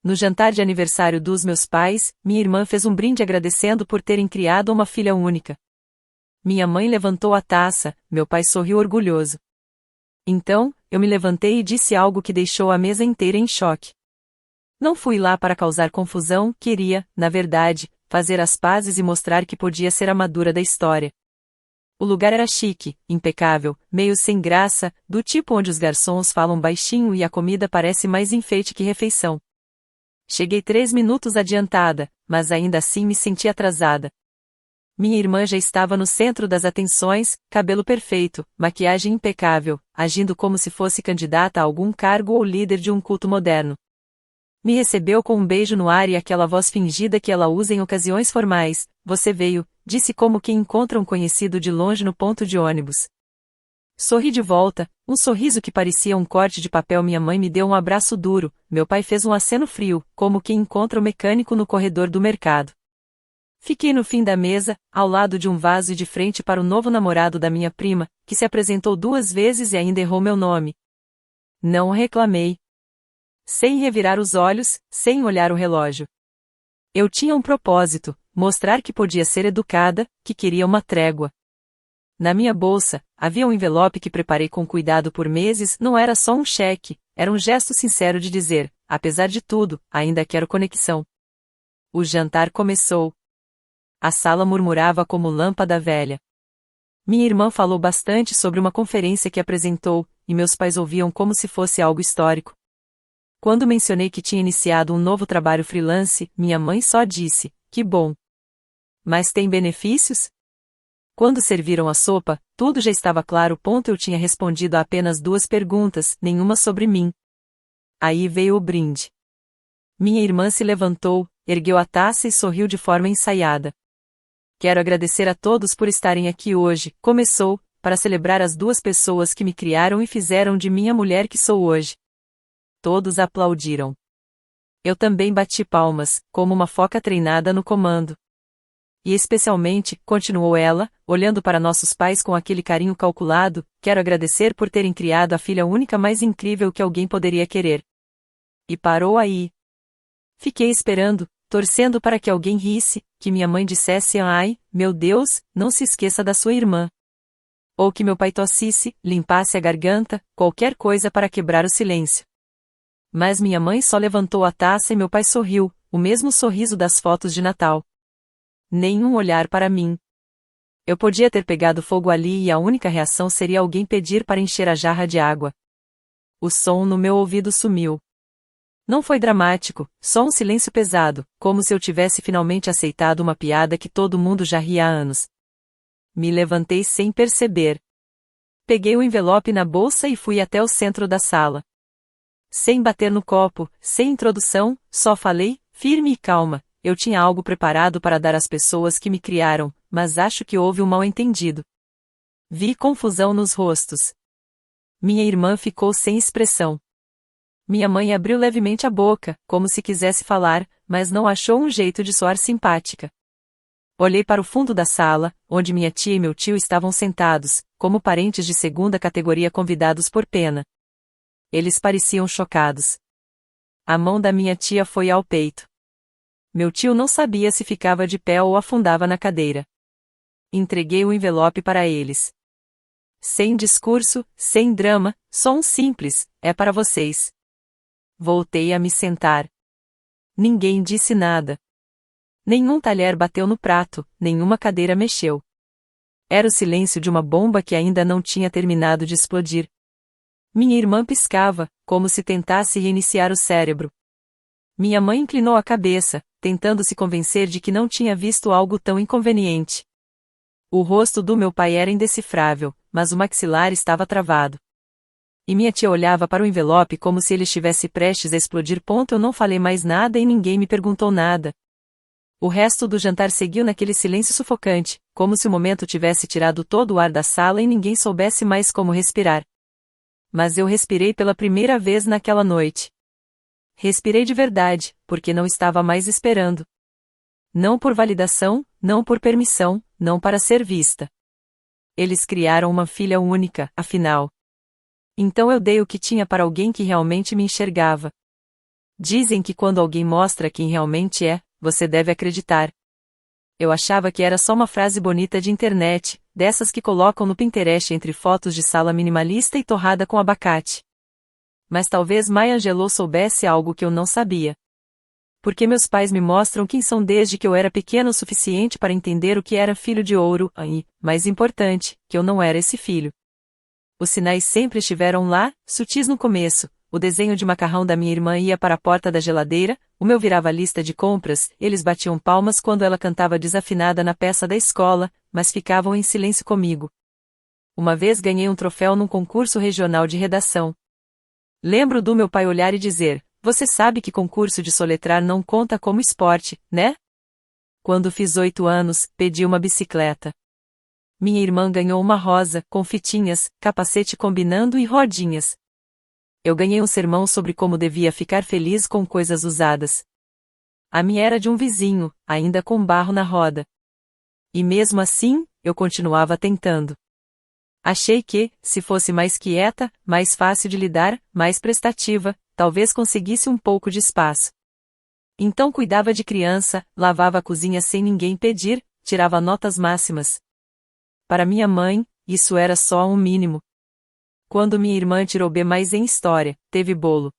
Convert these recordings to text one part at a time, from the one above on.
No jantar de aniversário dos meus pais, minha irmã fez um brinde agradecendo por terem criado uma filha única. Minha mãe levantou a taça, meu pai sorriu orgulhoso. Então, eu me levantei e disse algo que deixou a mesa inteira em choque. Não fui lá para causar confusão, queria, na verdade, fazer as pazes e mostrar que podia ser a madura da história. O lugar era chique, impecável, meio sem graça, do tipo onde os garçons falam baixinho e a comida parece mais enfeite que refeição. Cheguei 3 minutos adiantada, mas ainda assim me senti atrasada. Minha irmã já estava no centro das atenções, cabelo perfeito, maquiagem impecável, agindo como se fosse candidata a algum cargo ou líder de um culto moderno. Me recebeu com um beijo no ar e aquela voz fingida que ela usa em ocasiões formais. Você veio, disse como quem encontra um conhecido de longe no ponto de ônibus. Sorri de volta, um sorriso que parecia um corte de papel. Minha mãe me deu um abraço duro, meu pai fez um aceno frio, como quem encontra o mecânico no corredor do mercado. Fiquei no fim da mesa, ao lado de um vaso e de frente para o novo namorado da minha prima, que se apresentou 2 vezes e ainda errou meu nome. Não reclamei. Sem revirar os olhos, sem olhar o relógio. Eu tinha um propósito, mostrar que podia ser educada, que queria uma trégua. Na minha bolsa, havia um envelope que preparei com cuidado por meses. Não era só um cheque, era um gesto sincero de dizer, apesar de tudo, ainda quero conexão. O jantar começou. A sala murmurava como lâmpada velha. Minha irmã falou bastante sobre uma conferência que apresentou, e meus pais ouviam como se fosse algo histórico. Quando mencionei que tinha iniciado um novo trabalho freelance, minha mãe só disse, que bom. Mas tem benefícios? Quando serviram a sopa, tudo já estava claro. Eu tinha respondido a apenas 2 perguntas, nenhuma sobre mim. Aí veio o brinde. Minha irmã se levantou, ergueu a taça e sorriu de forma ensaiada. Quero agradecer a todos por estarem aqui hoje, começou, para celebrar as 2 pessoas que me criaram e fizeram de mim a mulher que sou hoje. Todos aplaudiram. Eu também bati palmas, como uma foca treinada no comando. E especialmente, continuou ela, olhando para nossos pais com aquele carinho calculado, quero agradecer por terem criado a filha única mais incrível que alguém poderia querer. E parou aí. Fiquei esperando, torcendo para que alguém risse, que minha mãe dissesse ai, meu Deus, não se esqueça da sua irmã. Ou que meu pai tossisse, limpasse a garganta, qualquer coisa para quebrar o silêncio. Mas minha mãe só levantou a taça e meu pai sorriu, o mesmo sorriso das fotos de Natal. Nenhum olhar para mim. Eu podia ter pegado fogo ali e a única reação seria alguém pedir para encher a jarra de água. O som no meu ouvido sumiu. Não foi dramático, só um silêncio pesado, como se eu tivesse finalmente aceitado uma piada que todo mundo já ria há anos. Me levantei sem perceber. Peguei o envelope na bolsa e fui até o centro da sala. Sem bater no copo, sem introdução, só falei, firme e calma, eu tinha algo preparado para dar às pessoas que me criaram, mas acho que houve um mal-entendido. Vi confusão nos rostos. Minha irmã ficou sem expressão. Minha mãe abriu levemente a boca, como se quisesse falar, mas não achou um jeito de soar simpática. Olhei para o fundo da sala, onde minha tia e meu tio estavam sentados, como parentes de segunda categoria convidados por pena. Eles pareciam chocados. A mão da minha tia foi ao peito. Meu tio não sabia se ficava de pé ou afundava na cadeira. Entreguei o envelope para eles. Sem discurso, sem drama, só um simples, é para vocês. Voltei a me sentar. Ninguém disse nada. Nenhum talher bateu no prato, nenhuma cadeira mexeu. Era o silêncio de uma bomba que ainda não tinha terminado de explodir. Minha irmã piscava, como se tentasse reiniciar o cérebro. Minha mãe inclinou a cabeça, tentando se convencer de que não tinha visto algo tão inconveniente. O rosto do meu pai era indecifrável, mas o maxilar estava travado. E minha tia olhava para o envelope como se ele estivesse prestes a explodir. Eu não falei mais nada e ninguém me perguntou nada. O resto do jantar seguiu naquele silêncio sufocante, como se o momento tivesse tirado todo o ar da sala e ninguém soubesse mais como respirar. Mas eu respirei pela primeira vez naquela noite. Respirei de verdade, porque não estava mais esperando. Não por validação, não por permissão, não para ser vista. Eles criaram uma filha única, afinal. Então eu dei o que tinha para alguém que realmente me enxergava. Dizem que quando alguém mostra quem realmente é, você deve acreditar. Eu achava que era só uma frase bonita de internet, dessas que colocam no Pinterest entre fotos de sala minimalista e torrada com abacate. Mas talvez Maya Angelou soubesse algo que eu não sabia. Porque meus pais me mostram quem são desde que eu era pequeno o suficiente para entender o que era filho de ouro, e, mais importante, que eu não era esse filho. Os sinais sempre estiveram lá, sutis no começo. O desenho de macarrão da minha irmã ia para a porta da geladeira, o meu virava a lista de compras, eles batiam palmas quando ela cantava desafinada na peça da escola, mas ficavam em silêncio comigo. Uma vez ganhei um troféu num concurso regional de redação. Lembro do meu pai olhar e dizer: "Você sabe que concurso de soletrar não conta como esporte, né?" Quando fiz 8 anos, pedi uma bicicleta. Minha irmã ganhou uma rosa, com fitinhas, capacete combinando e rodinhas. Eu ganhei um sermão sobre como devia ficar feliz com coisas usadas. A minha era de um vizinho, ainda com barro na roda. E mesmo assim, eu continuava tentando. Achei que, se fosse mais quieta, mais fácil de lidar, mais prestativa, talvez conseguisse um pouco de espaço. Então cuidava de criança, lavava a cozinha sem ninguém pedir, tirava notas máximas. Para minha mãe, isso era só um mínimo. Quando minha irmã tirou B+ em História, teve bolo.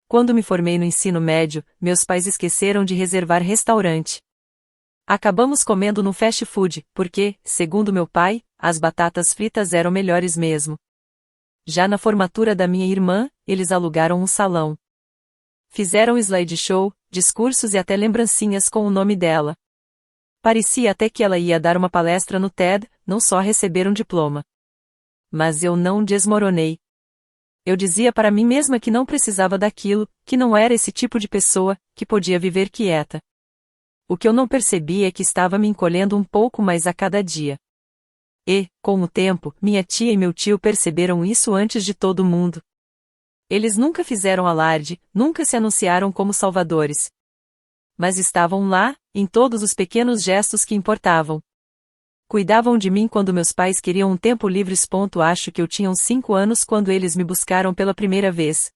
Quando me formei no ensino médio, meus pais esqueceram de reservar restaurante. Acabamos comendo no fast food, porque, segundo meu pai, as batatas fritas eram melhores mesmo. Já na formatura da minha irmã, eles alugaram um salão. Fizeram slideshow, discursos e até lembrancinhas com o nome dela. Parecia até que ela ia dar uma palestra no TED, não só receber um diploma. Mas eu não desmoronei. Eu dizia para mim mesma que não precisava daquilo, que não era esse tipo de pessoa, que podia viver quieta. O que eu não percebi é que estava me encolhendo um pouco mais a cada dia. E, com o tempo, minha tia e meu tio perceberam isso antes de todo mundo. Eles nunca fizeram alarde, nunca se anunciaram como salvadores. Mas estavam lá, em todos os pequenos gestos que importavam. Cuidavam de mim quando meus pais queriam um tempo livre. Acho que eu tinha uns 5 anos quando eles me buscaram pela primeira vez.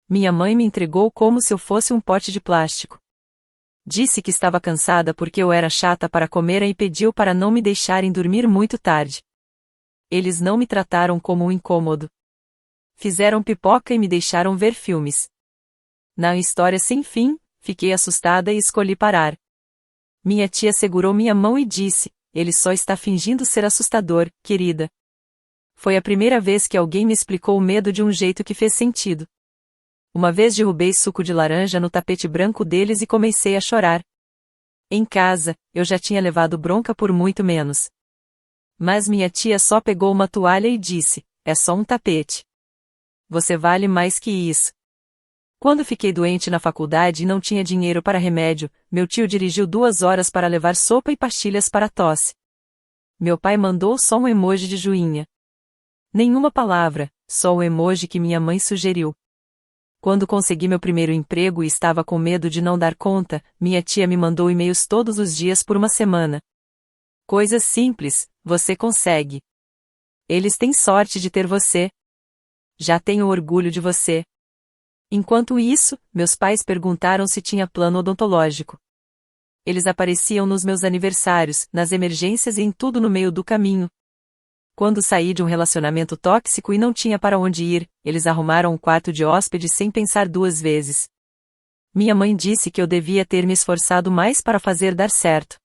Minha mãe me entregou como se eu fosse um pote de plástico. Disse que estava cansada porque eu era chata para comer e pediu para não me deixarem dormir muito tarde. Eles não me trataram como um incômodo. Fizeram pipoca e me deixaram ver filmes. Na história sem fim, fiquei assustada e escolhi parar. Minha tia segurou minha mão e disse: "Ele só está fingindo ser assustador, querida." Foi a primeira vez que alguém me explicou o medo de um jeito que fez sentido. Uma vez derrubei suco de laranja no tapete branco deles e comecei a chorar. Em casa, eu já tinha levado bronca por muito menos. Mas minha tia só pegou uma toalha e disse: "É só um tapete. Você vale mais que isso." Quando fiquei doente na faculdade e não tinha dinheiro para remédio, meu tio dirigiu 2 horas para levar sopa e pastilhas para a tosse. Meu pai mandou só um emoji de joinha. Nenhuma palavra, só o emoji que minha mãe sugeriu. Quando consegui meu primeiro emprego e estava com medo de não dar conta, minha tia me mandou e-mails todos os dias por uma semana. Coisas simples, você consegue. Eles têm sorte de ter você. Já tenho orgulho de você. Enquanto isso, meus pais perguntaram se tinha plano odontológico. Eles apareciam nos meus aniversários, nas emergências e em tudo no meio do caminho. Quando saí de um relacionamento tóxico e não tinha para onde ir, eles arrumaram um quarto de hóspede sem pensar 2 vezes. Minha mãe disse que eu devia ter me esforçado mais para fazer dar certo.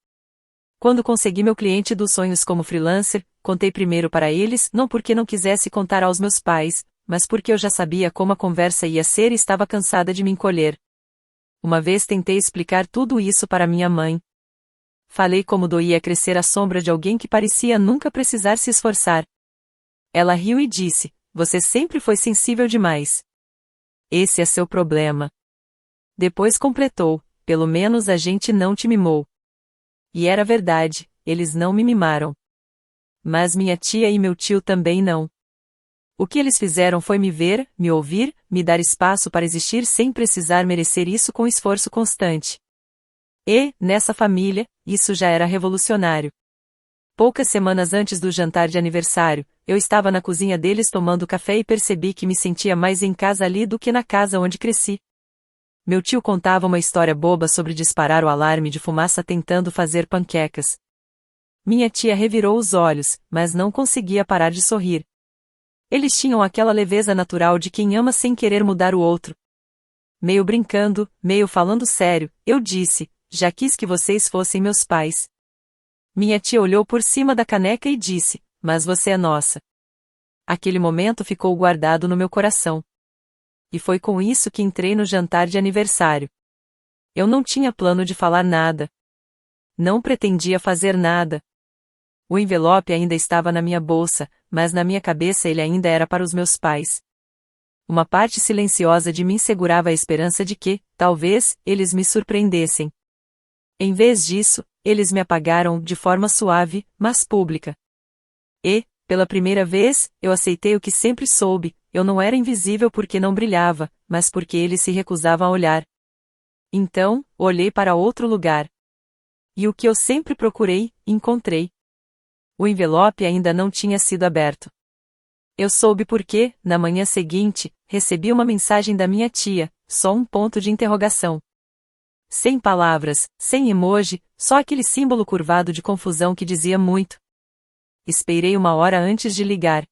Quando consegui meu cliente dos sonhos como freelancer, contei primeiro para eles, não porque não quisesse contar aos meus pais, mas porque eu já sabia como a conversa ia ser e estava cansada de me encolher. Uma vez tentei explicar tudo isso para minha mãe. Falei como doía crescer à sombra de alguém que parecia nunca precisar se esforçar. Ela riu e disse: "Você sempre foi sensível demais. Esse é seu problema." Depois completou: "Pelo menos a gente não te mimou." E era verdade, eles não me mimaram. Mas minha tia e meu tio também não. O que eles fizeram foi me ver, me ouvir, me dar espaço para existir sem precisar merecer isso com esforço constante. E, nessa família, isso já era revolucionário. Poucas semanas antes do jantar de aniversário, eu estava na cozinha deles tomando café e percebi que me sentia mais em casa ali do que na casa onde cresci. Meu tio contava uma história boba sobre disparar o alarme de fumaça tentando fazer panquecas. Minha tia revirou os olhos, mas não conseguia parar de sorrir. Eles tinham aquela leveza natural de quem ama sem querer mudar o outro. Meio brincando, meio falando sério, eu disse: já quis que vocês fossem meus pais. Minha tia olhou por cima da caneca e disse: mas você é nossa. Aquele momento ficou guardado no meu coração. E foi com isso que entrei no jantar de aniversário. Eu não tinha plano de falar nada. Não pretendia fazer nada. O envelope ainda estava na minha bolsa, mas na minha cabeça ele ainda era para os meus pais. Uma parte silenciosa de mim segurava a esperança de que, talvez, eles me surpreendessem. Em vez disso, eles me apagaram de forma suave, mas pública. E, pela primeira vez, eu aceitei o que sempre soube: eu não era invisível porque não brilhava, mas porque eles se recusavam a olhar. Então, olhei para outro lugar. E o que eu sempre procurei, encontrei. O envelope ainda não tinha sido aberto. Eu soube porque, na manhã seguinte, recebi uma mensagem da minha tia, só um ponto de interrogação. Sem palavras, sem emoji, só aquele símbolo curvado de confusão que dizia muito. Esperei uma hora antes de ligar.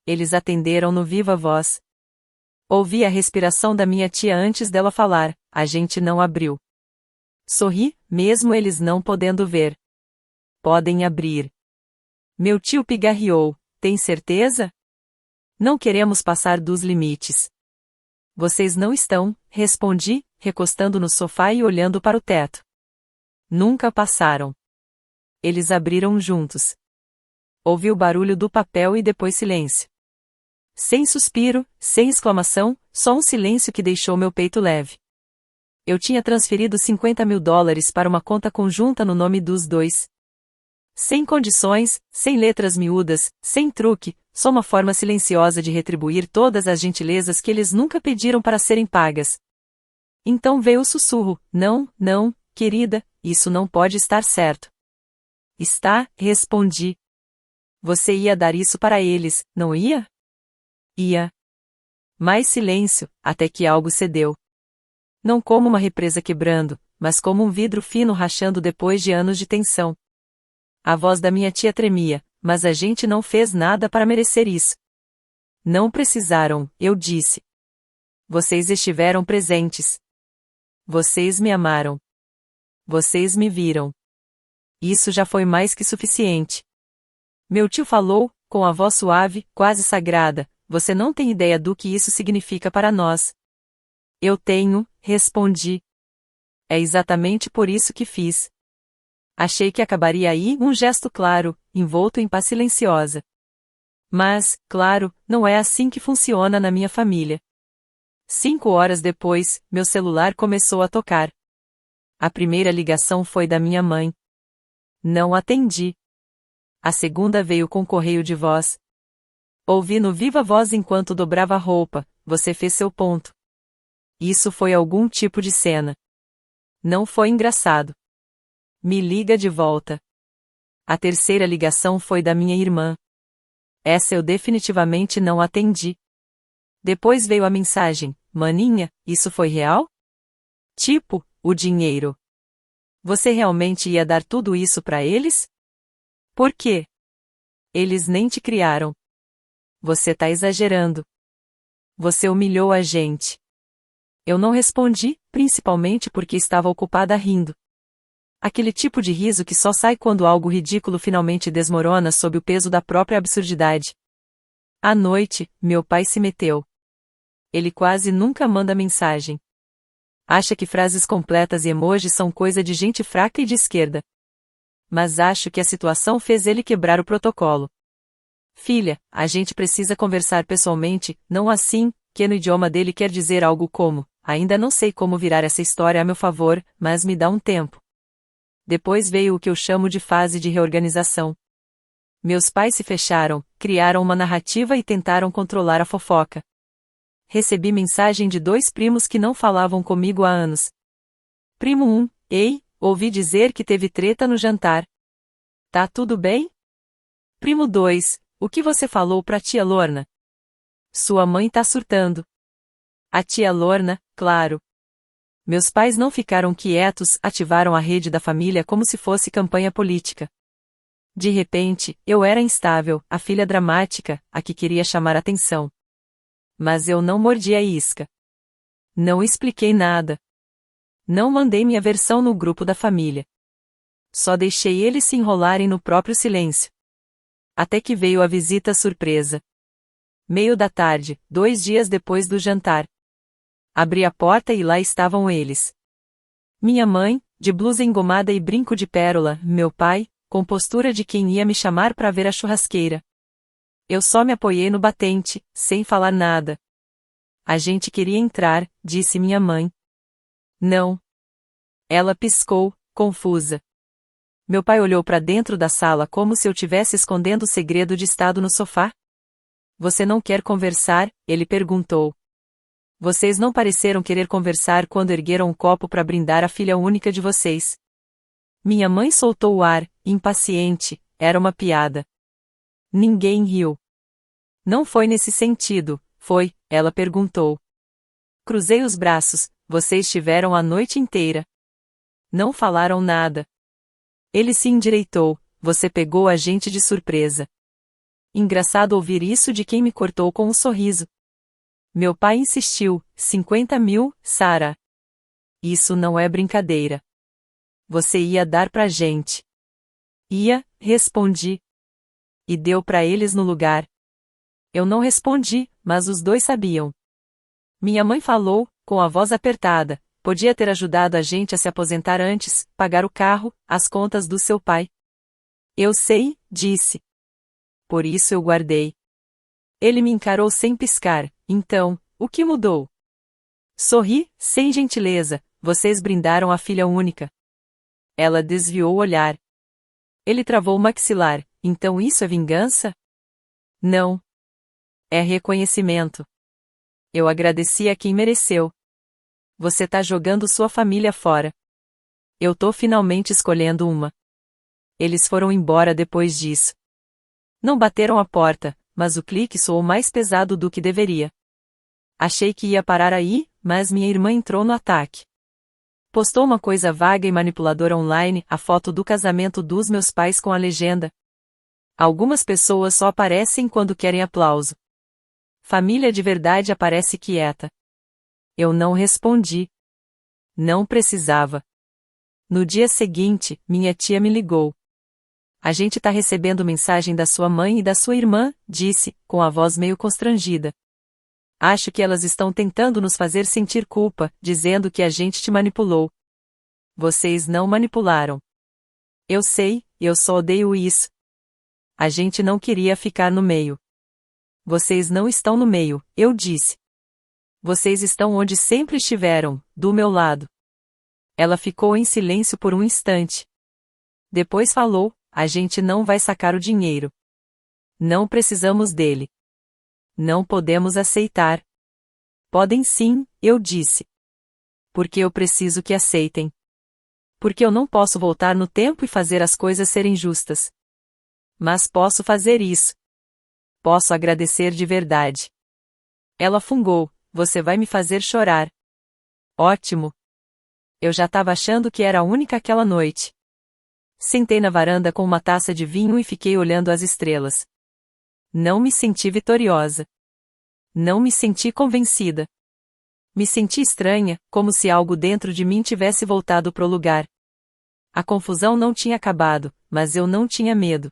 Eles atenderam no viva voz. Ouvi a respiração da minha tia antes dela falar: a gente não abriu. Sorri, mesmo eles não podendo ver. Podem abrir. Meu tio pigarreou: tem certeza? Não queremos passar dos limites. Vocês não estão, respondi, recostando no sofá e olhando para o teto. Nunca passaram. Eles abriram juntos. Ouvi o barulho do papel e depois silêncio. Sem suspiro, sem exclamação, só um silêncio que deixou meu peito leve. Eu tinha transferido $50.000 para uma conta conjunta no nome dos dois. Sem condições, sem letras miúdas, sem truque, só uma forma silenciosa de retribuir todas as gentilezas que eles nunca pediram para serem pagas. Então veio o sussurro: não, não, querida, isso não pode estar certo. Está, respondi. Você ia dar isso para eles, não ia? Ia. Mais silêncio, até que algo cedeu. Não como uma represa quebrando, mas como um vidro fino rachando depois de anos de tensão. A voz da minha tia tremia: mas a gente não fez nada para merecer isso. Não precisaram, eu disse. Vocês estiveram presentes. Vocês me amaram. Vocês me viram. Isso já foi mais que suficiente. Meu tio falou, com a voz suave, quase sagrada: você não tem ideia do que isso significa para nós. Eu tenho, respondi. É exatamente por isso que fiz. Achei que acabaria aí um gesto claro, envolto em paz silenciosa. Mas, claro, não é assim que funciona na minha família. 5 horas depois, meu celular começou a tocar. A primeira ligação foi da minha mãe. Não atendi. A segunda veio com correio de voz. Ouvi no viva voz enquanto dobrava a roupa: você fez seu ponto. Isso foi algum tipo de cena. Não foi engraçado. Me liga de volta. A terceira ligação foi da minha irmã. Essa eu definitivamente não atendi. Depois veio a mensagem: maninha, isso foi real? Tipo, o dinheiro. Você realmente ia dar tudo isso para eles? Por quê? Eles nem te criaram. Você tá exagerando. Você humilhou a gente. Eu não respondi, principalmente porque estava ocupada rindo. Aquele tipo de riso que só sai quando algo ridículo finalmente desmorona sob o peso da própria absurdidade. À noite, meu pai se meteu. Ele quase nunca manda mensagem. Acha que frases completas e emojis são coisa de gente fraca e de esquerda. Mas acho que a situação fez ele quebrar o protocolo. Filha, a gente precisa conversar pessoalmente, não assim, que no idioma dele quer dizer algo como: ainda não sei como virar essa história a meu favor, mas me dá um tempo. Depois veio o que eu chamo de fase de reorganização. Meus pais se fecharam, criaram uma narrativa e tentaram controlar a fofoca. Recebi mensagem de 2 primos que não falavam comigo há anos. Primo 1: ei, ouvi dizer que teve treta no jantar. Tá tudo bem? Primo 2: o que você falou pra tia Lorna? Sua mãe tá surtando. A tia Lorna, claro. Meus pais não ficaram quietos, ativaram a rede da família como se fosse campanha política. De repente, eu era instável, a filha dramática, a que queria chamar atenção. Mas eu não mordi a isca. Não expliquei nada. Não mandei minha versão no grupo da família. Só deixei eles se enrolarem no próprio silêncio. Até que veio a visita surpresa. Meio da tarde, 2 dias depois do jantar. Abri a porta e lá estavam eles. Minha mãe, de blusa engomada e brinco de pérola, meu pai, com postura de quem ia me chamar para ver a churrasqueira. Eu só me apoiei no batente, sem falar nada. A gente queria entrar, disse minha mãe. Não. Ela piscou, confusa. Meu pai olhou para dentro da sala como se eu tivesse escondendo o segredo de estado no sofá. Você não quer conversar? Ele perguntou. Vocês não pareceram querer conversar quando ergueram um copo para brindar a filha única de vocês. Minha mãe soltou o ar, impaciente, era uma piada. Ninguém riu. Não foi nesse sentido, foi? Ela perguntou. Cruzei os braços, vocês tiveram a noite inteira. Não falaram nada. Ele se endireitou, você pegou a gente de surpresa. Engraçado ouvir isso de quem me cortou com um sorriso. Meu pai insistiu, 50 mil, Sara. Isso não é brincadeira. Você ia dar pra gente. Ia, respondi. E deu pra eles no lugar. Eu não respondi, mas os dois sabiam. Minha mãe falou, com a voz apertada, podia ter ajudado a gente a se aposentar antes, pagar o carro, as contas do seu pai. Eu sei, disse. Por isso eu guardei. Ele me encarou sem piscar, então, o que mudou? Sorri, sem gentileza, vocês brindaram a filha única. Ela desviou o olhar. Ele travou o maxilar, então isso é vingança? Não. É reconhecimento. Eu agradeci a quem mereceu. Você tá jogando sua família fora. Eu tô finalmente escolhendo uma. Eles foram embora depois disso. Não bateram a porta, mas o clique soou mais pesado do que deveria. Achei que ia parar aí, mas minha irmã entrou no ataque. Postou uma coisa vaga e manipuladora online, a foto do casamento dos meus pais com a legenda. Algumas pessoas só aparecem quando querem aplauso. Família de verdade aparece quieta. Eu não respondi. Não precisava. No dia seguinte, minha tia me ligou. A gente tá recebendo mensagem da sua mãe e da sua irmã, disse, com a voz meio constrangida. Acho que elas estão tentando nos fazer sentir culpa, dizendo que a gente te manipulou. Vocês não manipularam. Eu sei, eu só odeio isso. A gente não queria ficar no meio. Vocês não estão no meio, eu disse. Vocês estão onde sempre estiveram, do meu lado. Ela ficou em silêncio por um instante. Depois falou, a gente não vai sacar o dinheiro. Não precisamos dele. Não podemos aceitar. Podem sim, eu disse. Porque eu preciso que aceitem. Porque eu não posso voltar no tempo e fazer as coisas serem justas. Mas posso fazer isso. Posso agradecer de verdade. Ela fungou, você vai me fazer chorar. Ótimo. Eu já estava achando que era a única aquela noite. Sentei na varanda com uma taça de vinho e fiquei olhando as estrelas. Não me senti vitoriosa. Não me senti convencida. Me senti estranha, como se algo dentro de mim tivesse voltado pro lugar. A confusão não tinha acabado, mas eu não tinha medo.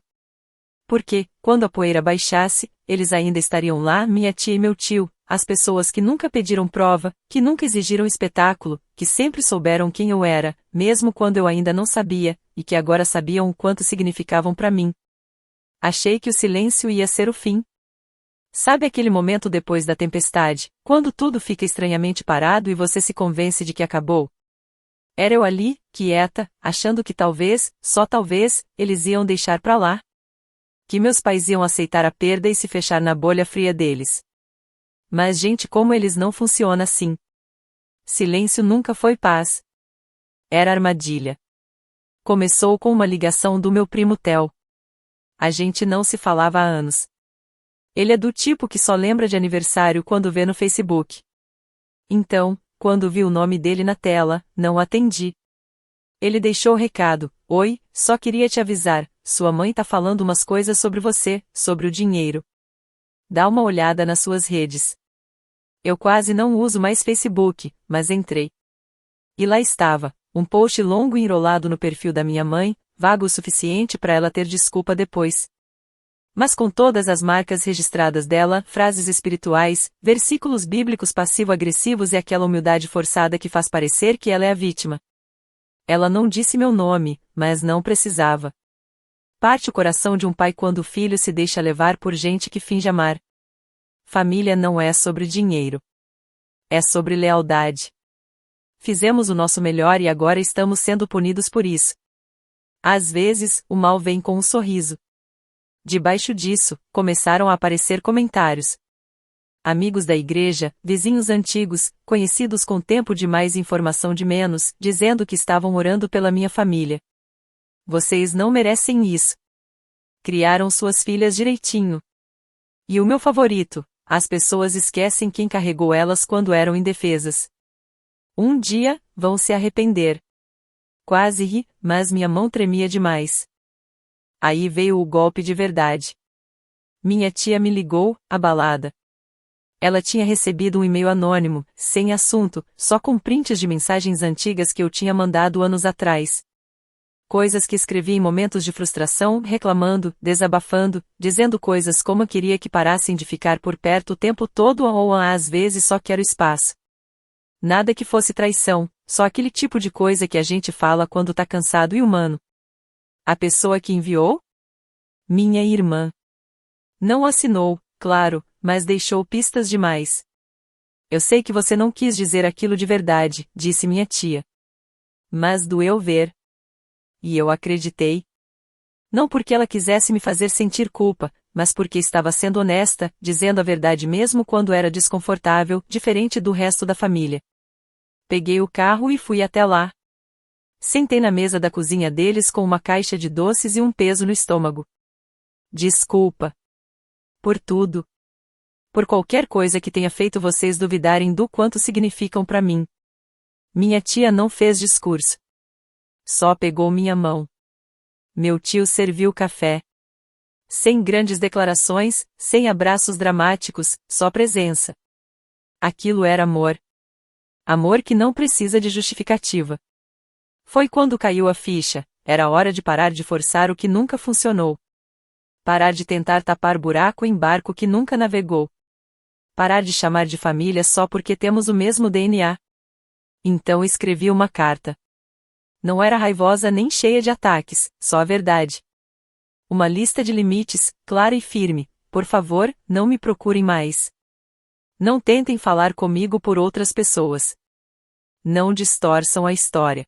Porque, quando a poeira baixasse, eles ainda estariam lá, minha tia e meu tio, as pessoas que nunca pediram prova, que nunca exigiram espetáculo, que sempre souberam quem eu era, mesmo quando eu ainda não sabia, e que agora sabiam o quanto significavam para mim. Achei que o silêncio ia ser o fim. Sabe aquele momento depois da tempestade, quando tudo fica estranhamente parado e você se convence de que acabou? Era eu ali, quieta, achando que talvez, só talvez, eles iam deixar pra lá. Que meus pais iam aceitar a perda e se fechar na bolha fria deles. Mas gente como eles não funciona assim. Silêncio nunca foi paz. Era armadilha. Começou com uma ligação do meu primo Theo. A gente não se falava há anos. Ele é do tipo que só lembra de aniversário quando vê no Facebook. Então, quando vi o nome dele na tela, não atendi. Ele deixou o recado: Oi, só queria te avisar, sua mãe tá falando umas coisas sobre você, sobre o dinheiro. Dá uma olhada nas suas redes. Eu quase não uso mais Facebook, mas entrei. E lá estava, um post longo enrolado no perfil da minha mãe, vago o suficiente para ela ter desculpa depois. Mas com todas as marcas registradas dela, frases espirituais, versículos bíblicos passivo-agressivos e aquela humildade forçada que faz parecer que ela é a vítima. Ela não disse meu nome, mas não precisava. Parte o coração de um pai quando o filho se deixa levar por gente que finge amar. Família não é sobre dinheiro. É sobre lealdade. Fizemos o nosso melhor e agora estamos sendo punidos por isso. Às vezes, o mal vem com um sorriso. Debaixo disso, começaram a aparecer comentários. Amigos da igreja, vizinhos antigos, conhecidos com tempo de mais e informação de menos, dizendo que estavam orando pela minha família. Vocês não merecem isso. Criaram suas filhas direitinho. E o meu favorito, as pessoas esquecem quem carregou elas quando eram indefesas. Um dia, vão se arrepender. Quase ri, mas minha mão tremia demais. Aí veio o golpe de verdade. Minha tia me ligou, abalada. Ela tinha recebido um e-mail anônimo, sem assunto, só com prints de mensagens antigas que eu tinha mandado anos atrás. Coisas que escrevi em momentos de frustração, reclamando, desabafando, dizendo coisas como queria que parassem de ficar por perto o tempo todo ou às vezes só quero espaço. Nada que fosse traição, só aquele tipo de coisa que a gente fala quando tá cansado e humano. A pessoa que enviou? Minha irmã. Não assinou, claro, mas deixou pistas demais. Eu sei que você não quis dizer aquilo de verdade, disse minha tia. Mas doeu ver. E eu acreditei. Não porque ela quisesse me fazer sentir culpa, mas porque estava sendo honesta, dizendo a verdade mesmo quando era desconfortável, diferente do resto da família. Peguei o carro e fui até lá. Sentei na mesa da cozinha deles com uma caixa de doces e um peso no estômago. Desculpa. Por tudo. Por qualquer coisa que tenha feito vocês duvidarem do quanto significam para mim. Minha tia não fez discurso. Só pegou minha mão. Meu tio serviu café. Sem grandes declarações, sem abraços dramáticos, só presença. Aquilo era amor. Amor que não precisa de justificativa. Foi quando caiu a ficha, era hora de parar de forçar o que nunca funcionou. Parar de tentar tapar buraco em barco que nunca navegou. Parar de chamar de família só porque temos o mesmo DNA. Então escrevi uma carta. Não era raivosa nem cheia de ataques, só a verdade. Uma lista de limites, clara e firme: por favor, não me procurem mais. Não tentem falar comigo por outras pessoas. Não distorçam a história.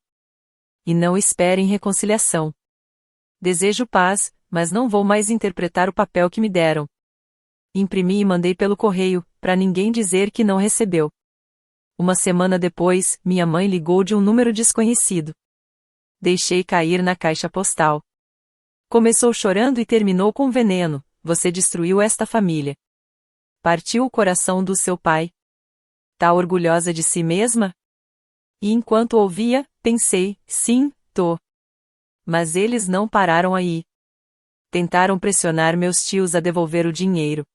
E não esperem reconciliação. Desejo paz, mas não vou mais interpretar o papel que me deram. Imprimi e mandei pelo correio, para ninguém dizer que não recebeu. Uma semana depois, minha mãe ligou de um número desconhecido. Deixei cair na caixa postal. Começou chorando e terminou com veneno: você destruiu esta família. Partiu o coração do seu pai. Tá orgulhosa de si mesma? E enquanto ouvia, pensei: sim, tô. Mas eles não pararam aí. Tentaram pressionar meus tios a devolver o dinheiro.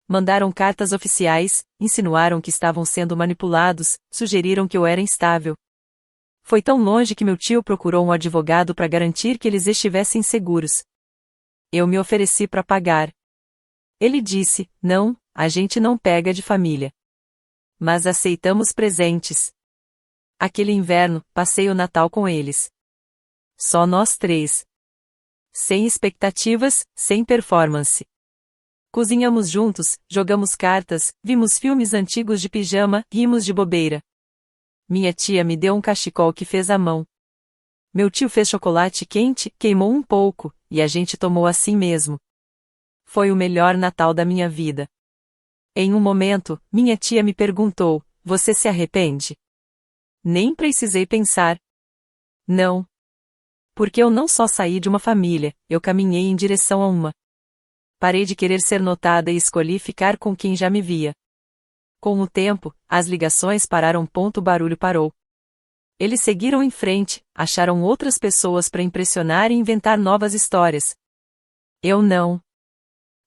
Mandaram cartas oficiais, insinuaram que estavam sendo manipulados, sugeriram que eu era instável. Foi tão longe que meu tio procurou um advogado para garantir que eles estivessem seguros. Eu me ofereci para pagar. Ele disse: não, a gente não pega de família. Mas aceitamos presentes. Aquele inverno, passei o Natal com eles. Só nós três. Sem expectativas, sem performance. Cozinhamos juntos, jogamos cartas, vimos filmes antigos de pijama, rimos de bobeira. Minha tia me deu um cachecol que fez à mão. Meu tio fez chocolate quente, queimou um pouco, e a gente tomou assim mesmo. Foi o melhor Natal da minha vida. Em um momento, minha tia me perguntou: você se arrepende? Nem precisei pensar. Não. Porque eu não só saí de uma família, eu caminhei em direção a uma. Parei de querer ser notada e escolhi ficar com quem já me via. Com o tempo, as ligações pararam. O barulho parou. Eles seguiram em frente, acharam outras pessoas para impressionar e inventar novas histórias. Eu não.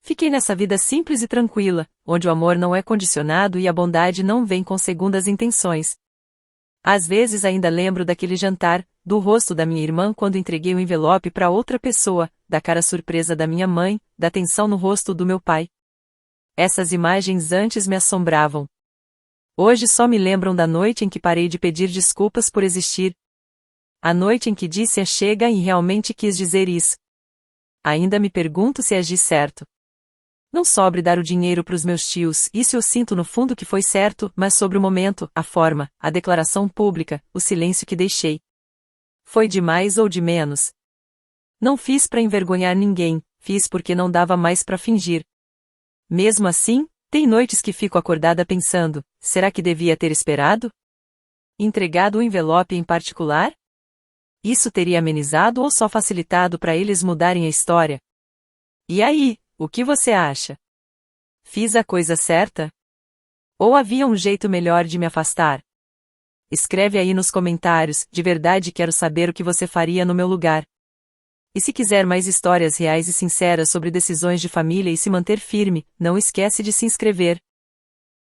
Fiquei nessa vida simples e tranquila, onde o amor não é condicionado e a bondade não vem com segundas intenções. Às vezes ainda lembro daquele jantar, do rosto da minha irmã quando entreguei o envelope para outra pessoa, da cara surpresa da minha mãe, da tensão no rosto do meu pai. Essas imagens antes me assombravam. Hoje só me lembram da noite em que parei de pedir desculpas por existir. A noite em que disse chega e realmente quis dizer isso. Ainda me pergunto se agi certo. Não sobre dar o dinheiro para os meus tios, isso eu sinto no fundo que foi certo, mas sobre o momento, a forma, a declaração pública, o silêncio que deixei. Foi de mais ou de menos? Não fiz para envergonhar ninguém, fiz porque não dava mais para fingir. Mesmo assim, tem noites que fico acordada pensando, será que devia ter esperado? Entregado o envelope em particular? Isso teria amenizado ou só facilitado para eles mudarem a história? E aí, o que você acha? Fiz a coisa certa? Ou havia um jeito melhor de me afastar? Escreve aí nos comentários, de verdade quero saber o que você faria no meu lugar. E se quiser mais histórias reais e sinceras sobre decisões de família e se manter firme, não esquece de se inscrever.